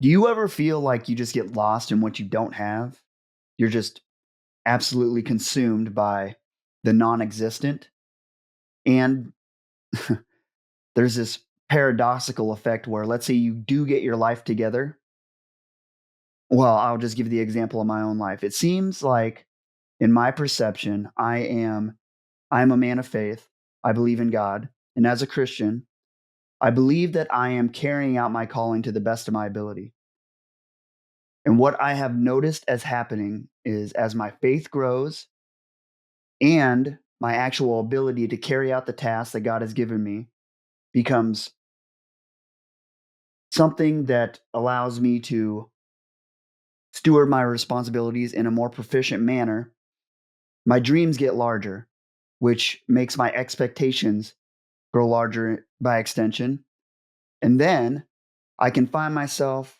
Do you ever feel like you just get lost in what you don't have? You're just absolutely consumed by the non-existent? And there's this paradoxical effect where, let's say you do get your life together. Well, I'll just give the example of my own life. It seems like, in my perception, I'm a man of faith. I believe in God. And as a Christian, I believe that I am carrying out my calling to the best of my ability. And what I have noticed as happening is, as my faith grows and my actual ability to carry out the task that God has given me becomes something that allows me to steward my responsibilities in a more proficient manner, my dreams get larger, which makes my expectations grow larger by extension. And then I can find myself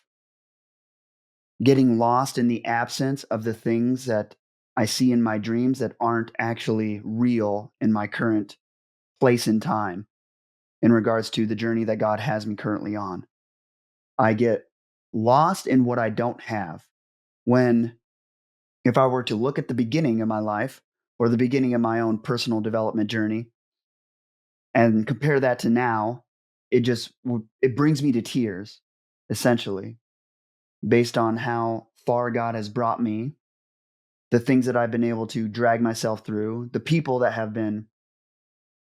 getting lost in the absence of the things that I see in my dreams that aren't actually real in my current place and time in regards to the journey that God has me currently on. I get lost in what I don't have when, if I were to look at the beginning of my life or the beginning of my own personal development journey and compare that to now, it brings me to tears, essentially, based on how far God has brought me, the things that I've been able to drag myself through, the people that have been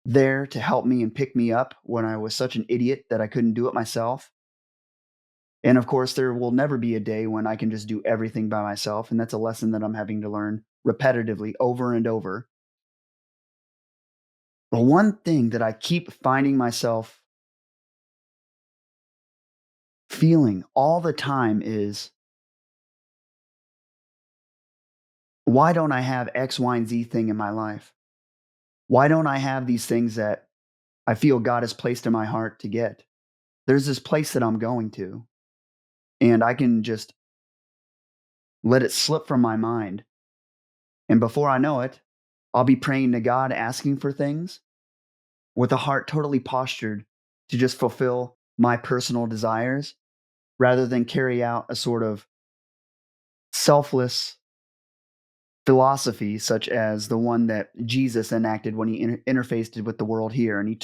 there to help me and pick me up when I was such an idiot that I couldn't do it myself. And of course, there will never be a day when I can just do everything by myself. And that's a lesson that I'm having to learn repetitively over and over. But one thing that I keep finding myself feeling all the time is, why don't I have X, Y, and Z thing in my life? Why don't I have these things that I feel God has placed in my heart to get? There's this place that I'm going to, and I can just let it slip from my mind. And before I know it, I'll be praying to God, asking for things with a heart totally postured to just fulfill my personal desires rather than carry out a sort of selfless philosophy such as the one that Jesus enacted when he interfaced with the world here, and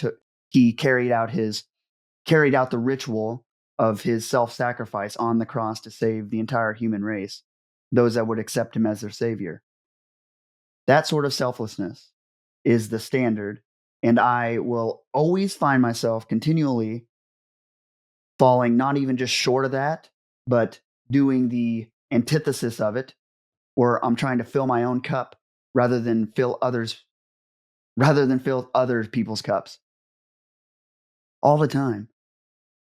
he carried out the ritual of his self-sacrifice on the cross to save the entire human race, those that would accept him as their savior. That sort of selflessness is the standard, and I will always find myself continually falling not even just short of that, but doing the antithesis of it, where I'm trying to fill my own cup rather than fill others rather than fill other people's cups all the time.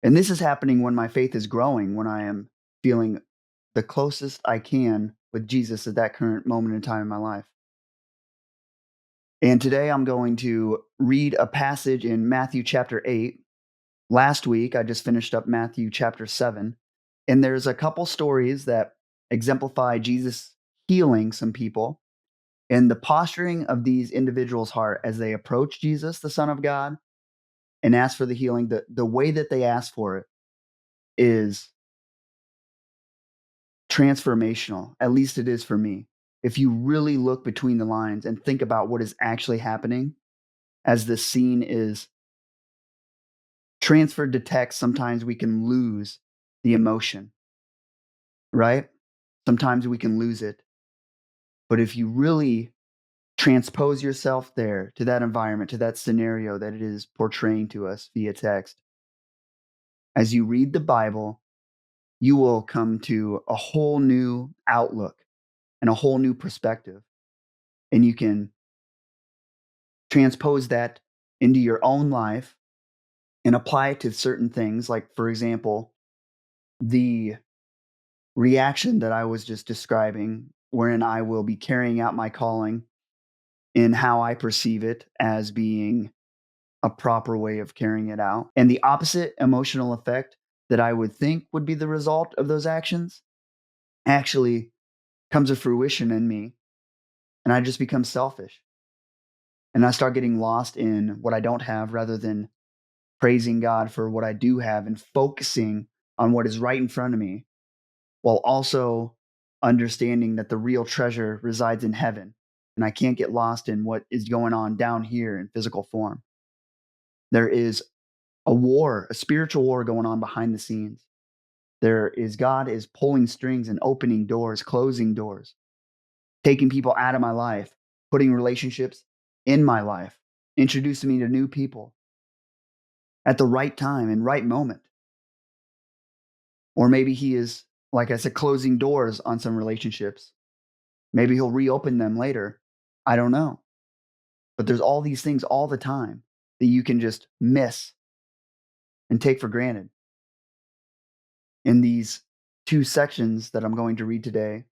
And this is happening when my faith is growing, when I am feeling the closest I can with Jesus at that current moment in time in my life. And today I'm going to read a passage in Matthew chapter 8. Last week, I just finished up Matthew chapter 7. And there's a couple stories that exemplify Jesus healing some people and the posturing of these individuals' heart as they approach Jesus, the Son of God, and ask for the healing. The way that they ask for it is transformational. At least it is for me. If you really look between the lines and think about what is actually happening as this scene is transferred to text, sometimes we can lose the emotion, right? Sometimes we can lose it. But if you really transpose yourself there to that environment, to that scenario that it is portraying to us via text, as you read the Bible, you will come to a whole new outlook and a whole new perspective. And you can transpose that into your own life and apply it to certain things. Like, for example, the reaction that I was just describing, wherein I will be carrying out my calling in how I perceive it as being a proper way of carrying it out. And the opposite emotional effect that I would think would be the result of those actions actually comes to fruition in me. And I just become selfish. And I start getting lost in what I don't have rather than praising God for what I do have and focusing on what is right in front of me, while also understanding that the real treasure resides in heaven and I can't get lost in what is going on down here in physical form. There is a war, a spiritual war going on behind the scenes. God is pulling strings and opening doors, closing doors, taking people out of my life, putting relationships in my life, introducing me to new people at the right time and right moment. Or maybe he is, like I said, closing doors on some relationships. Maybe he'll reopen them later. I don't know. But there's all these things all the time that you can just miss and take for granted. In these two sections that I'm going to read today,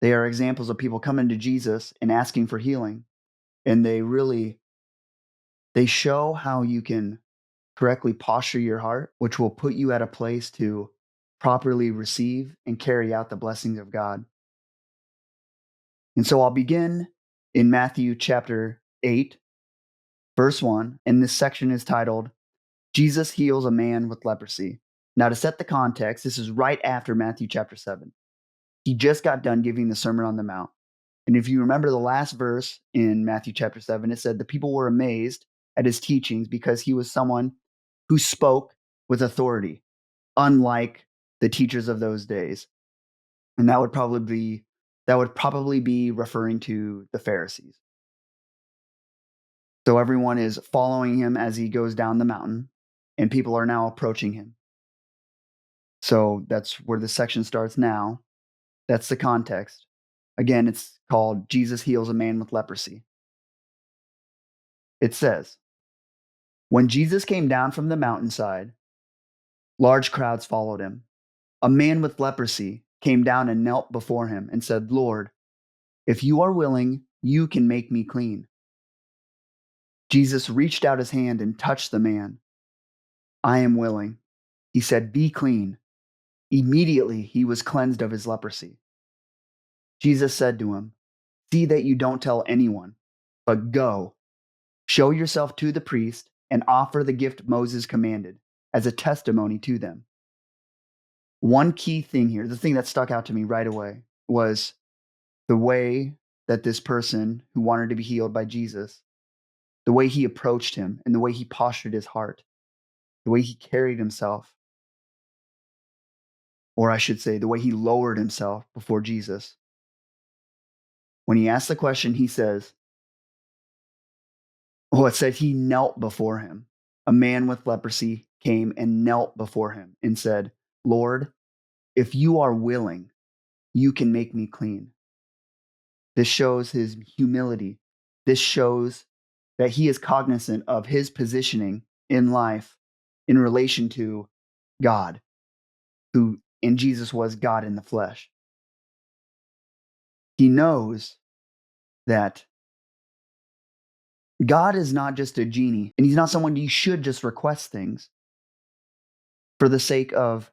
they are examples of people coming to Jesus and asking for healing. And they show how you can correctly posture your heart, which will put you at a place to properly receive and carry out the blessings of God. And so I'll begin in Matthew chapter 8, verse 1, and this section is titled, Jesus Heals a Man with Leprosy. Now, to set the context, this is right after Matthew chapter 7. He just got done giving the Sermon on the Mount. And if you remember the last verse in Matthew chapter 7, it said the people were amazed at his teachings because he was someone who spoke with authority, unlike the teachers of those days. And that would probably be referring to the Pharisees. So everyone is following him as he goes down the mountain, and people are now approaching him. So that's where the section starts now. That's the context. Again, it's called Jesus Heals a Man with Leprosy. It says, when Jesus came down from the mountainside, large crowds followed him. A man with leprosy came down and knelt before him and said, Lord, if you are willing, you can make me clean. Jesus reached out his hand and touched the man. I am willing. He said, be clean. Immediately he was cleansed of his leprosy. Jesus said to him, see that you don't tell anyone, but go, show yourself to the priest and offer the gift Moses commanded as a testimony to them. One key thing here, the thing that stuck out to me right away, was the way that this person who wanted to be healed by Jesus, the way he approached him and the way he postured his heart, the way he carried himself, or I should say, the way he lowered himself before Jesus. When he asked the question, he says, well, it said he knelt before him. A man with leprosy came and knelt before him and said, Lord, if you are willing, you can make me clean. This shows his humility. This shows that he is cognizant of his positioning in life in relation to God, who in Jesus was God in the flesh. He knows that God is not just a genie, and he's not someone you should just request things for the sake of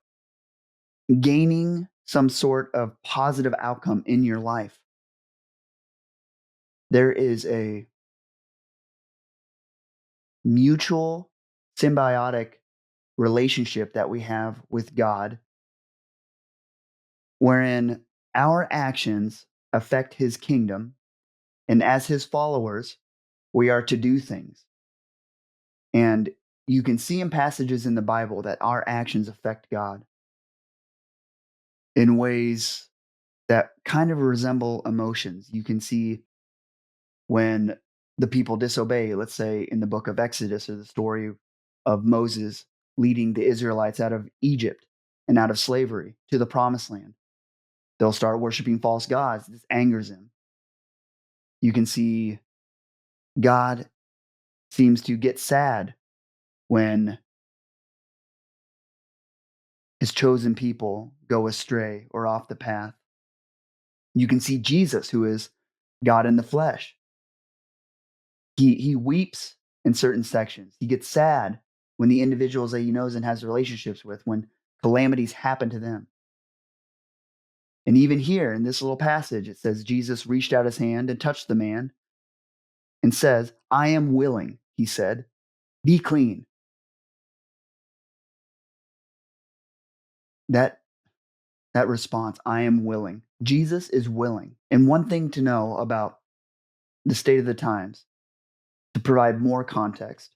gaining some sort of positive outcome in your life. There is a mutual, symbiotic relationship that we have with God, wherein our actions affect his kingdom, and as his followers, we are to do things. And you can see in passages in the Bible that our actions affect God in ways that kind of resemble emotions. You can see when the people disobey, let's say in the book of Exodus or the story of Moses leading the Israelites out of Egypt and out of slavery to the promised land. They'll start worshiping false gods. This angers him. You can see God seems to get sad when his chosen people go astray or off the path. You can see Jesus, who is God in the flesh. He weeps in certain sections. He gets sad when the individuals that he knows and has relationships with, when calamities happen to them. And even here in this little passage, it says Jesus reached out his hand and touched the man and says, I am willing, he said, be clean. That that response, I am willing. Jesus is willing. And one thing to know about the state of the times, to provide more context,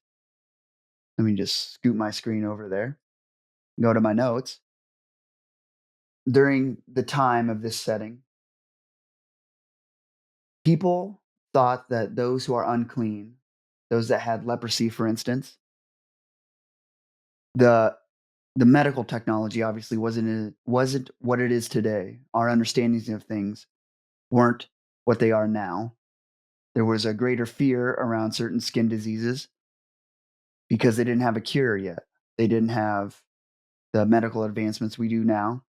let me just scoot my screen over there, go to my notes. During the time of this setting, people thought that those who are unclean, those that had leprosy, for instance, the the medical technology obviously wasn't what it is today. Our understandings of things weren't what they are now. There was a greater fear around certain skin diseases because they didn't have a cure yet. They didn't have the medical advancements we do now.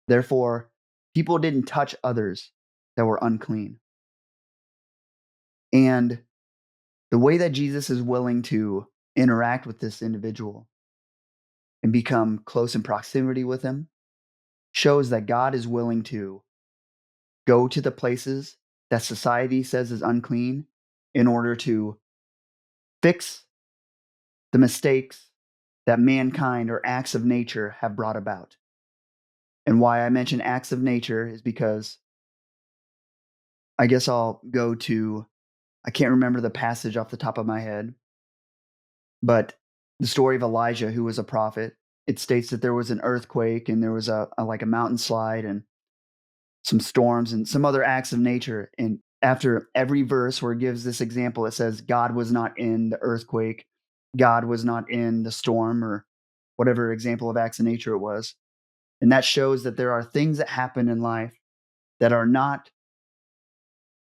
Therefore, people didn't touch others that were unclean. And the way that Jesus is willing to interact with this individual and become close in proximity with him shows that God is willing to go to the places that society says is unclean in order to fix the mistakes that mankind or acts of nature have brought about. And why I mention acts of nature is because I guess I'll go to, I can't remember the passage off the top of my head, but the story of Elijah, who was a prophet, it states that there was an earthquake and there was a like a mountain slide and some storms and some other acts of nature. And after every verse where it gives this example, it says God was not in the earthquake, God was not in the storm, or whatever example of acts of nature it was. And that shows that there are things that happen in life that are not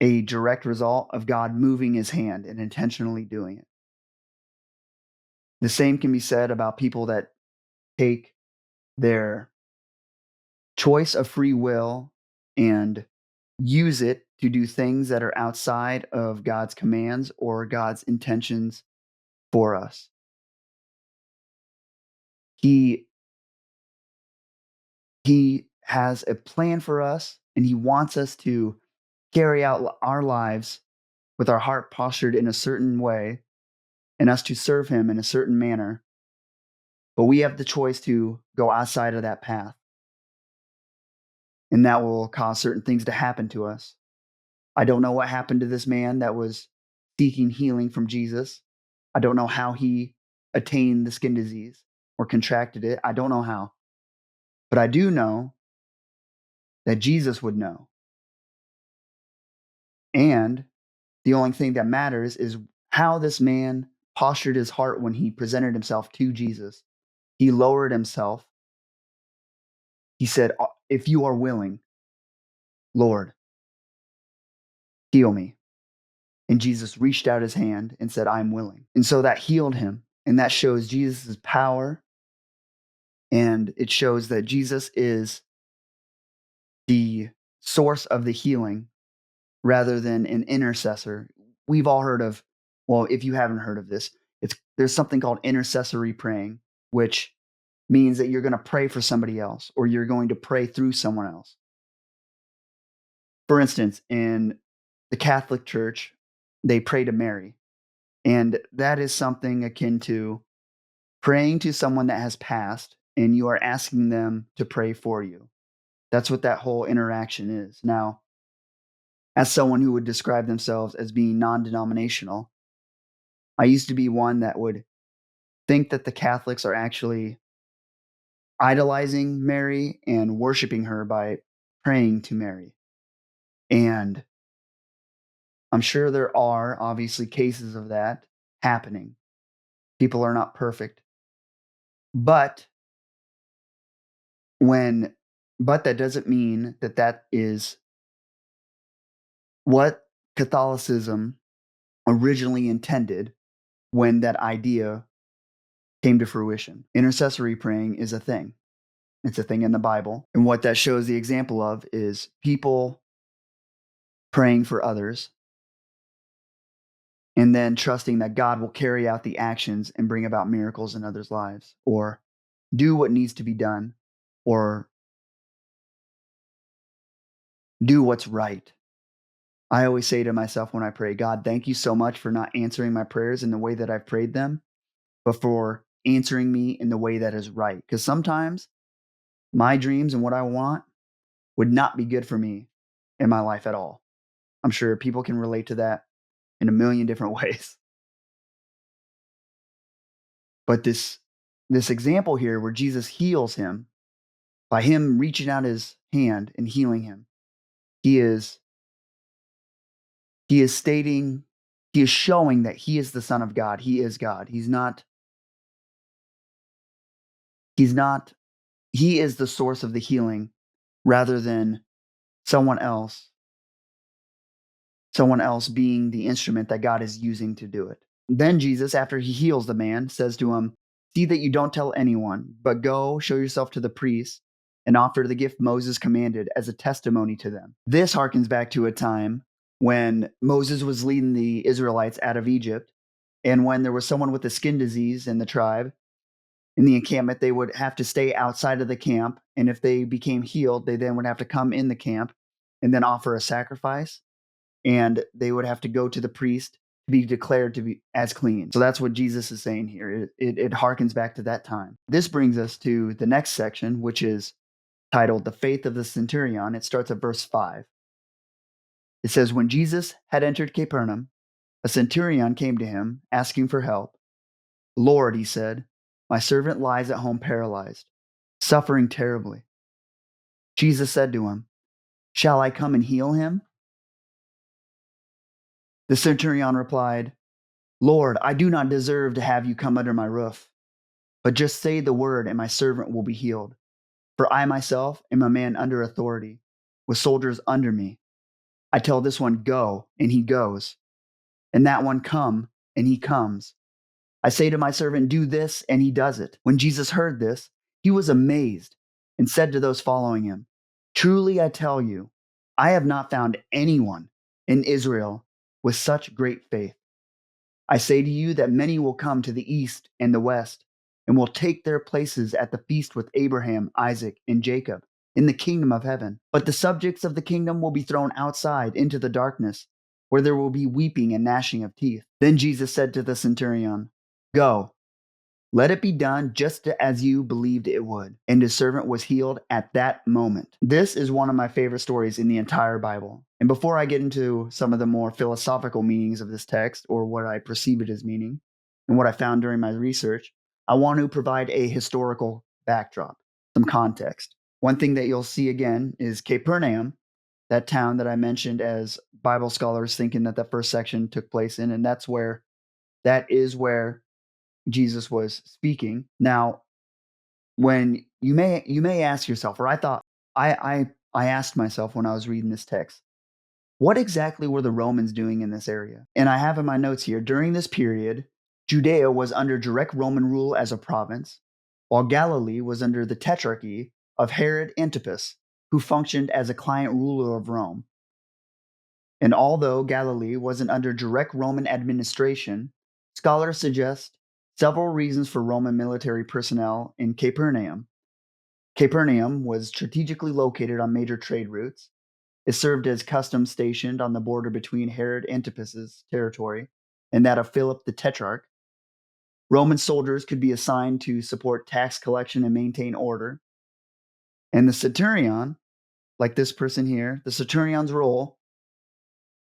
a direct result of God moving his hand and intentionally doing it. The same can be said about people that take their choice of free will and use it to do things that are outside of God's commands or God's intentions for us. He he has a plan for us and he wants us to carry out our lives with our heart postured in a certain way and us to serve him in a certain manner. But we have the choice to go outside of that path, and that will cause certain things to happen to us. I don't know what happened to this man that was seeking healing from Jesus. I don't know how he attained the skin disease or contracted it. I don't know how. But I do know that Jesus would know. And the only thing that matters is how this man postured his heart when he presented himself to Jesus. He lowered himself. He said, if you are willing, Lord, heal me. And Jesus reached out his hand and said, I'm willing. And so that healed him. And that shows Jesus' power. And it shows that Jesus is the source of the healing rather than an intercessor. We've all heard of, well, if you haven't heard of this, there's something called intercessory praying, which means that you're going to pray for somebody else or you're going to pray through someone else. For instance, in the Catholic Church, they pray to Mary. And that is something akin to praying to someone that has passed and you are asking them to pray for you. That's what that whole interaction is. Now, as someone who would describe themselves as being non denominational, I used to be one that would think that the Catholics are actually idolizing Mary and worshiping her by praying to Mary. And I'm sure there are obviously cases of that happening. People are not perfect. But when but that doesn't mean that that is what Catholicism originally intended when that idea came to fruition. Intercessory praying is a thing. It's a thing in the Bible. And what that shows the example of is people praying for others and then trusting that God will carry out the actions and bring about miracles in others' lives or do what needs to be done or do what's right. I always say to myself when I pray, God, thank you so much for not answering my prayers in the way that I've prayed them, but for answering me in the way that is right. Because sometimes my dreams and what I want would not be good for me in my life at all. I'm sure people can relate to that in a million different ways. But this example here where Jesus heals him by him reaching out his hand and healing him, he is he is stating, he is showing that he is the Son of God. He is God. He's not he is the source of the healing rather than someone else someone else being the instrument that God is using to do it. Then Jesus, after he heals the man, says to him, "See that you don't tell anyone, but go show yourself to the priests and offer the gift Moses commanded as a testimony to them." This harkens back to a time when Moses was leading the Israelites out of Egypt, and when there was someone with a skin disease in the tribe, in the encampment, they would have to stay outside of the camp. And if they became healed, they then would have to come in the camp and then offer a sacrifice, and they would have to go to the priest to be declared to be as clean. So that's what Jesus is saying here. It harkens back to that time. This brings us to the next section, which is titled The Faith of the Centurion. It starts at verse 5. It says, "When Jesus had entered Capernaum, a centurion came to him, asking for help. 'Lord,' he said, 'my servant lies at home paralyzed, suffering terribly.' Jesus said to him, 'Shall I come and heal him?' The centurion replied, 'Lord, I do not deserve to have you come under my roof, but just say the word and my servant will be healed. For I myself am a man under authority, with soldiers under me. I tell this one, go, and he goes, and that one, come, and he comes. I say to my servant, do this, and he does it.' When Jesus heard this, he was amazed and said to those following him, 'Truly I tell you, I have not found anyone in Israel with such great faith. I say to you that many will come to the east and the west, and will take their places at the feast with Abraham, Isaac, and Jacob in the kingdom of heaven. But the subjects of the kingdom will be thrown outside into the darkness, where there will be weeping and gnashing of teeth.' Then Jesus said to the centurion, 'Go, let it be done just as you believed it would.' And his servant was healed at that moment." This is one of my favorite stories in the entire Bible. And before I get into some of the more philosophical meanings of this text, or what I perceive it as meaning, and what I found during my research, I want to provide a historical backdrop, some context. One thing that you'll see again is Capernaum, that town that I mentioned as Bible scholars thinking that the first section took place in, and that is where Jesus was speaking. Now, when you may ask yourself, or I thought I asked myself when I was reading this text, what exactly were the Romans doing in this area? And I have in my notes here, during this period, Judea was under direct Roman rule as a province, while Galilee was under the tetrarchy of Herod Antipas, who functioned as a client ruler of Rome. And although Galilee wasn't under direct Roman administration, scholars suggest several reasons for Roman military personnel in Capernaum. Capernaum was strategically located on major trade routes. It served as customs stationed on the border between Herod Antipas's territory and that of Philip the Tetrarch. Roman soldiers could be assigned to support tax collection and maintain order. And the centurion, like this person here, the centurion's role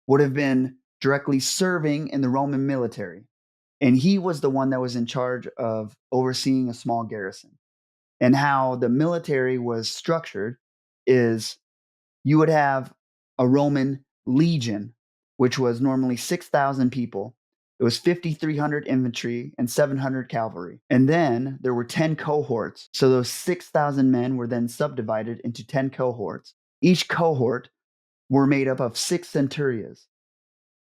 would have been directly serving in the Roman military. And he was the one that was in charge of overseeing a small garrison. And how the military was structured is you would have a Roman legion, which was normally 6,000 people. It was 5,300 infantry and 700 cavalry. And then there were 10 cohorts. So those 6,000 men were then subdivided into 10 cohorts. Each cohort were made up of 6 centurias,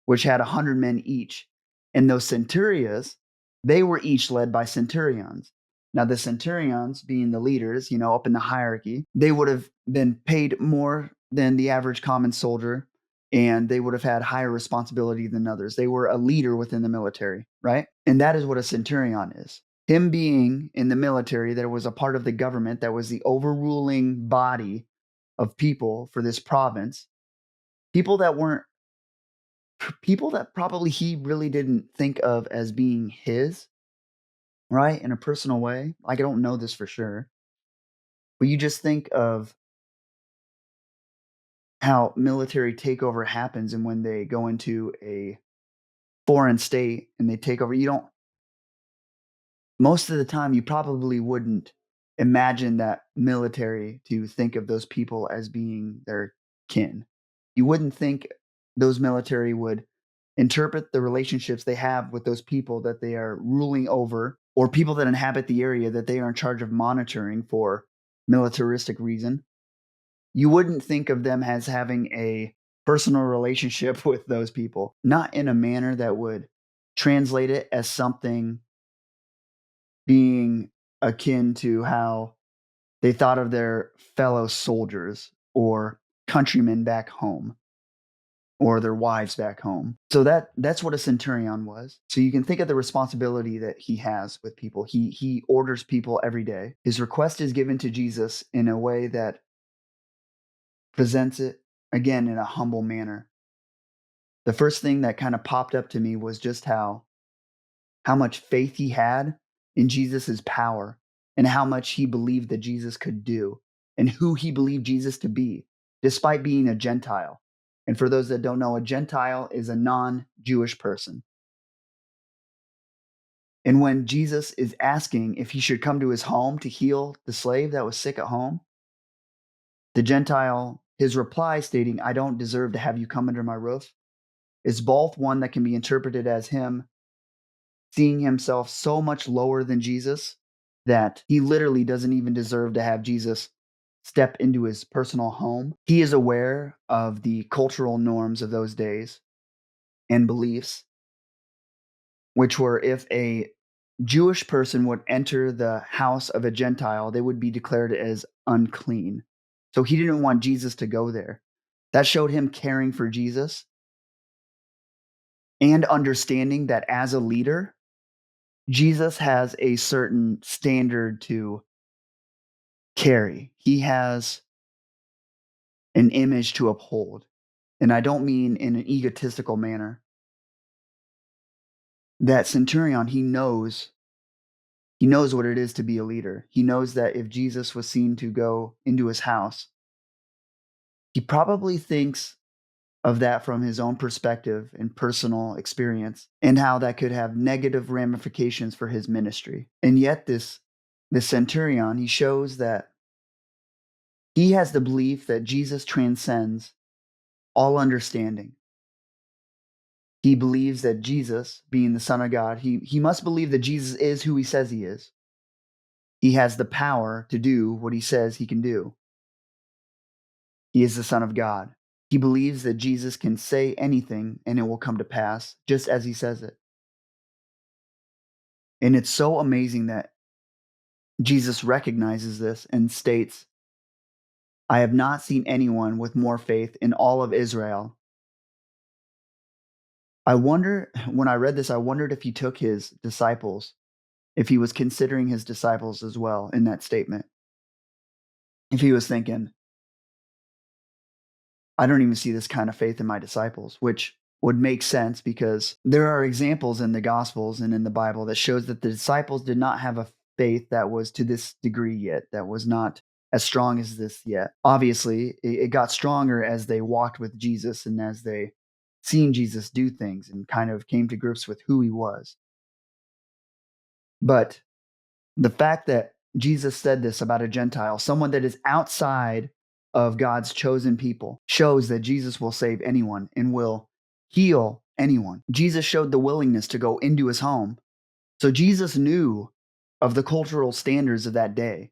which had 100 men each. And those centurias, they were each led by centurions. Now, the centurions, being the leaders, up in the hierarchy, they would have been paid more than the average common soldier, and they would have had higher responsibility than others. They were a leader within the military, right? And that is what a centurion is. Him being in the military, that was a part of the government, that was the overruling body of people for this province, people that weren't people that probably he really didn't think of as being his, right? In a personal way. Like, I don't know this for sure. But you just think of how military takeover happens and when they go into a foreign state and they take over, you don't most of the time, you probably wouldn't imagine that military to think of those people as being their kin. You wouldn't think those military would interpret the relationships they have with those people that they are ruling over or people that inhabit the area that they are in charge of monitoring for militaristic reason. You wouldn't think of them as having a personal relationship with those people, not in a manner that would translate it as something being akin to how they thought of their fellow soldiers or countrymen back home or their wives back home. So that's what a centurion was. So you can think of the responsibility that he has with people. He orders people every day. His request is given to Jesus in a way that presents it again in a humble manner. The first thing that kind of popped up to me was just how much faith he had in Jesus' power and how much he believed that Jesus could do and who he believed Jesus to be, despite being a Gentile. And for those that don't know, a Gentile is a non Jewish person. And when Jesus is asking if he should come to his home to heal the slave that was sick at home, the Gentile, his reply stating, "I don't deserve to have you come under my roof," is both one that can be interpreted as him seeing himself so much lower than Jesus that he literally doesn't even deserve to have Jesus step into his personal home. He is aware of the cultural norms of those days and beliefs, which were if a Jewish person would enter the house of a Gentile, they would be declared as unclean. So he didn't want Jesus to go there. That showed him caring for Jesus and understanding that as a leader, Jesus has a certain standard to carry. He has an image to uphold. And I don't mean in an egotistical manner. That centurion, he knows what it is to be a leader. He knows that if Jesus was seen to go into his house, he probably thinks of that from his own perspective and personal experience and how that could have negative ramifications for his ministry. And yet this centurion, he shows that he has the belief that Jesus transcends all understanding. He believes that Jesus, being the Son of God, he must believe that Jesus is who he says he is. He has the power to do what he says he can do. He is the Son of God. He believes that Jesus can say anything and it will come to pass just as he says it. And it's so amazing that Jesus recognizes this and states, "I have not seen anyone with more faith in all of Israel." I wonder, when I read this, I wondered if he took his disciples, if he was considering his disciples as well in that statement. If he was thinking, I don't even see this kind of faith in my disciples, which would make sense because there are examples in the Gospels and in the Bible that shows that the disciples did not have a faith that was to this degree yet, that was not as strong as this yet. Obviously, it got stronger as they walked with Jesus and as they seen Jesus do things and kind of came to grips with who he was. But the fact that Jesus said this about a Gentile, someone that is outside of God's chosen people, shows that Jesus will save anyone and will heal anyone. Jesus showed the willingness to go into his home. So Jesus knew of the cultural standards of that day,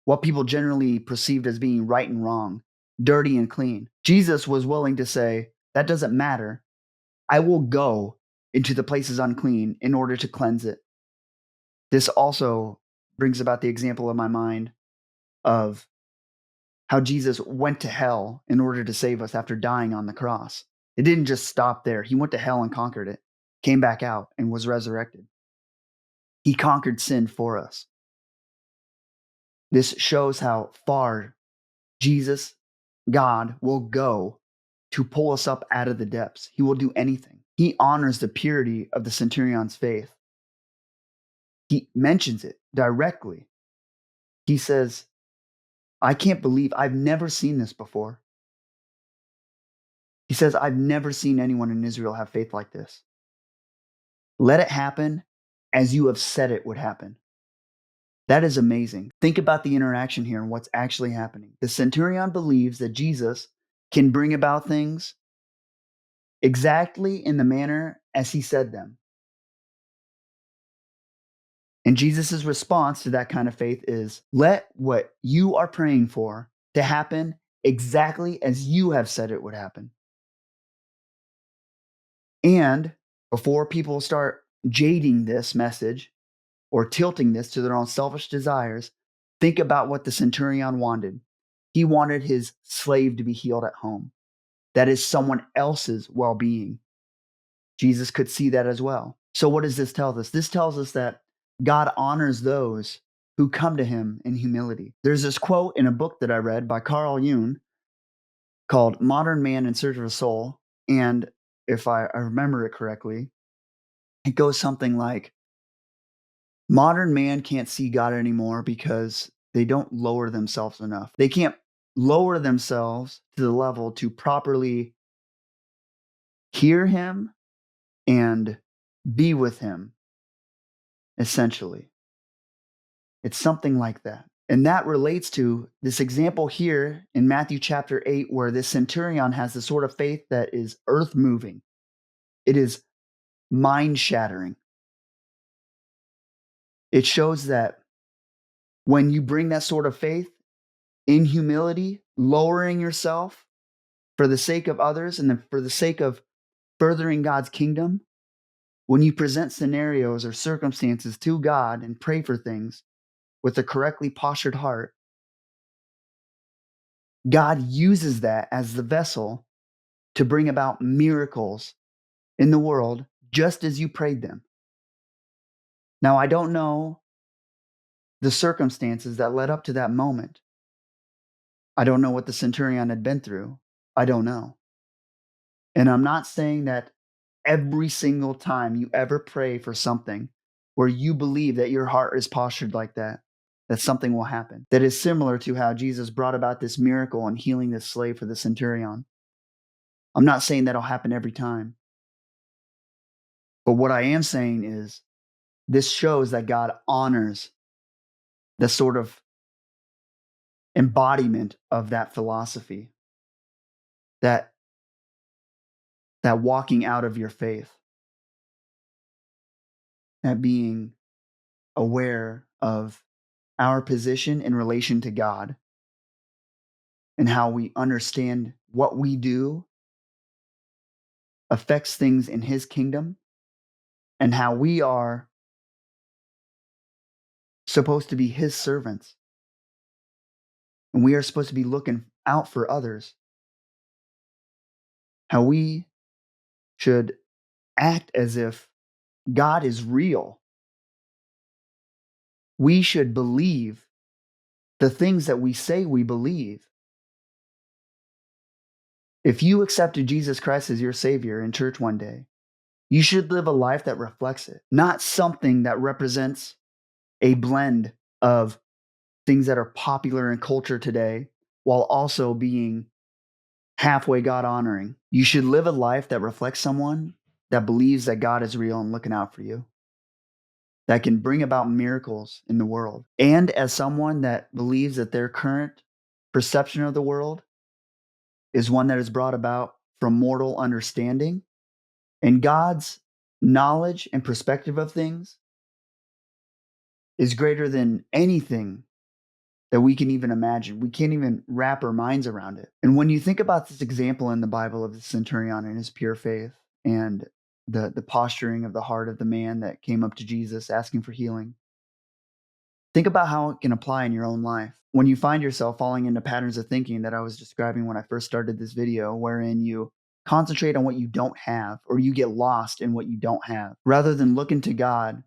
what people generally perceived as being right and wrong, dirty and clean. Jesus was willing to say, that doesn't matter. I will go into the places unclean in order to cleanse it. This also brings about the example in my mind of how Jesus went to hell in order to save us after dying on the cross. It didn't just stop there. He went to hell and conquered it, came back out, and was resurrected. He conquered sin for us. This shows how far Jesus, God, will go to pull us up out of the depths. He will do anything. He honors the purity of the centurion's faith. He mentions it directly. He says, I can't believe I've never seen this before. He says, I've never seen anyone in Israel have faith like this. Let it happen as you have said it would happen. That is amazing. Think about the interaction here and what's actually happening. The centurion believes that Jesus can bring about things exactly in the manner as he said them. And Jesus' response to that kind of faith is, let what you are praying for to happen exactly as you have said it would happen. And before people start jading this message or tilting this to their own selfish desires, think about what the centurion wanted. He wanted his slave to be healed at home. That is someone else's well being. Jesus could see that as well. So, what does this tell us? This tells us that God honors those who come to him in humility. There's this quote in a book that I read by Carl Jung called Modern Man in Search of a Soul. And if I remember it correctly, it goes something like, modern man can't see God anymore because they don't lower themselves enough. They can't lower themselves to the level to properly hear him and be with him, essentially. It's something like that. And that relates to this example here in Matthew chapter 8, where this centurion has the sort of faith that is earth moving. It is mind shattering. It shows that when you bring that sort of faith in humility, lowering yourself for the sake of others and then for the sake of furthering God's kingdom, when you present scenarios or circumstances to God and pray for things with a correctly postured heart, God uses that as the vessel to bring about miracles in the world just as you prayed them. Now, I don't know the circumstances that led up to that moment. I don't know what the centurion had been through. I don't know. And I'm not saying that every single time you ever pray for something where you believe that your heart is postured like that, that something will happen. That is similar to how Jesus brought about this miracle and healing this slave for the centurion. I'm not saying that'll happen every time. But what I am saying is this shows that God honors the sort of embodiment of that philosophy, that that walking out of your faith, that being aware of our position in relation to God and how we understand what we do affects things in his kingdom and how we are supposed to be his servants and we are supposed to be looking out for others, how we should act as if God is real. We should believe the things that we say we believe. If you accepted Jesus Christ as your Savior in church one day, you should live a life that reflects it, not something that represents a blend of things that are popular in culture today while also being halfway God honoring. You should live a life that reflects someone that believes that God is real and looking out for you, that can bring about miracles in the world. And as someone that believes that their current perception of the world is one that is brought about from mortal understanding, and God's knowledge and perspective of things is greater than anything that we can even imagine. We can't even wrap our minds around it. And when you think about this example in the Bible of the centurion and his pure faith and the posturing of the heart of the man that came up to Jesus asking for healing, think about how it can apply in your own life. When you find yourself falling into patterns of thinking that I was describing when I first started this video, wherein you concentrate on what you don't have or you get lost in what you don't have, rather than looking to God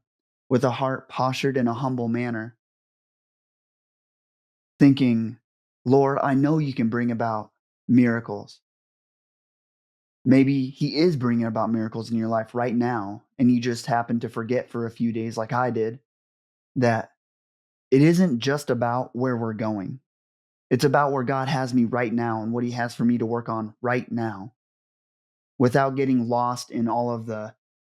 with a heart postured in a humble manner, thinking, Lord, I know you can bring about miracles. Maybe he is bringing about miracles in your life right now, and you just happen to forget for a few days, like I did, that it isn't just about where we're going. It's about where God has me right now and what He has for me to work on right now without getting lost in all of the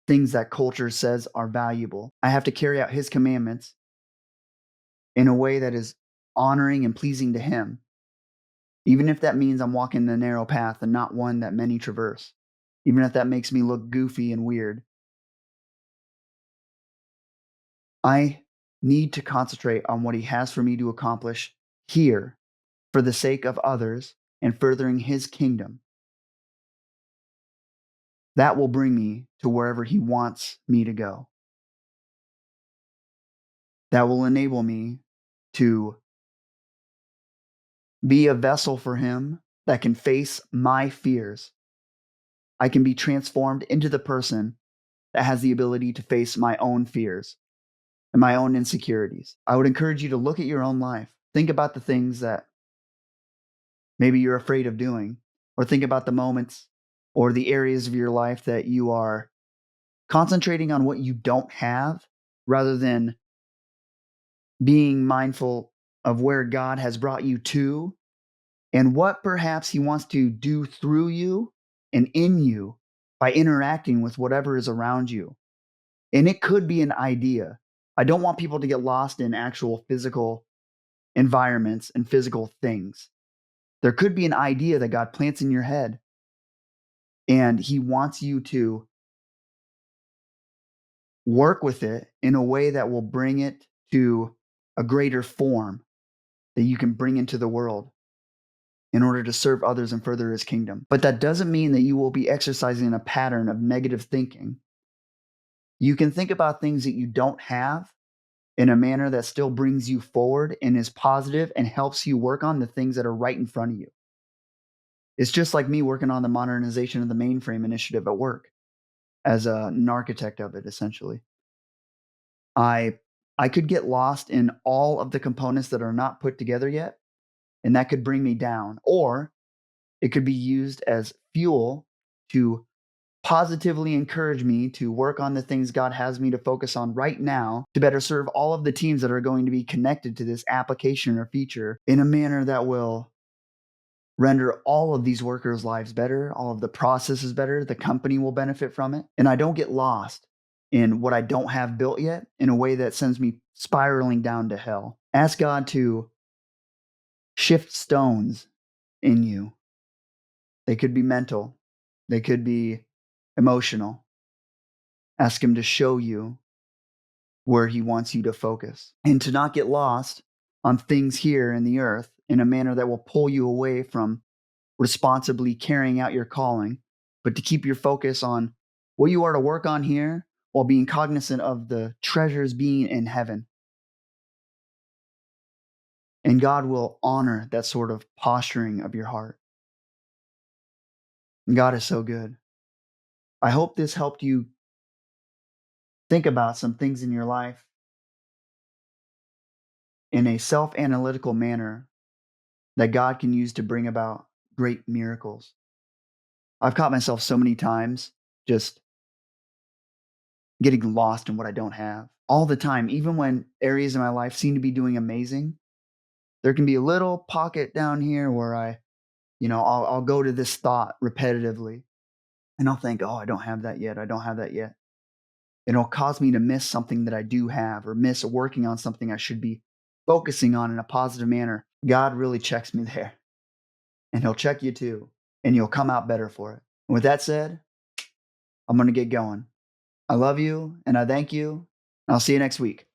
things that culture says are valuable. I have to carry out His commandments in a way that is honoring and pleasing to Him, even if that means I'm walking the narrow path and not one that many traverse, even if that makes me look goofy and weird. I need to concentrate on what He has for me to accomplish here for the sake of others and furthering His kingdom. That will bring me to wherever He wants me to go. That will enable me to be a vessel for Him that can face my fears. I can be transformed into the person that has the ability to face my own fears and my own insecurities. I would encourage you to look at your own life. Think about the things that maybe you're afraid of doing, or think about the moments or the areas of your life that you are concentrating on what you don't have rather than being mindful of where God has brought you to and what perhaps He wants to do through you and in you by interacting with whatever is around you. And it could be an idea. I don't want people to get lost in actual physical environments and physical things. There could be an idea that God plants in your head, and He wants you to work with it in a way that will bring it to a greater form that you can bring into the world in order to serve others and further His kingdom. But that doesn't mean that you will be exercising a pattern of negative thinking. You can think about things that you don't have in a manner that still brings you forward and is positive and helps you work on the things that are right in front of you. It's just like me working on the modernization of the mainframe initiative at work as an architect of it, essentially. I I could get lost in all of the components that are not put together yet, and that could bring me down. Or it could be used as fuel to positively encourage me to work on the things God has me to focus on right now to better serve all of the teams that are going to be connected to this application or feature in a manner that will render all of these workers' lives better, all of the processes better, the company will benefit from it. And I don't get lost in what I don't have built yet in a way that sends me spiraling down to hell. Ask God to shift stones in you. They could be mental, they could be emotional. Ask Him to show you where He wants you to focus and to not get lost on things here in the earth in a manner that will pull you away from responsibly carrying out your calling, but to keep your focus on what you are to work on here while being cognizant of the treasures being in heaven. And God will honor that sort of posturing of your heart. And God is so good. I hope this helped you think about some things in your life in a self analytical manner that God can use to bring about great miracles. I've caught myself so many times just getting lost in what I don't have all the time, even when areas in my life seem to be doing amazing. There can be a little pocket down here where I'll go to this thought repetitively and I'll think, oh, I don't have that yet. I don't have that yet. It'll cause me to miss something that I do have or miss working on something I should be focusing on in a positive manner. God really checks me there, and He'll check you too, and you'll come out better for it. And with that said, I'm going to get going. I love you and I thank you. I'll see you next week.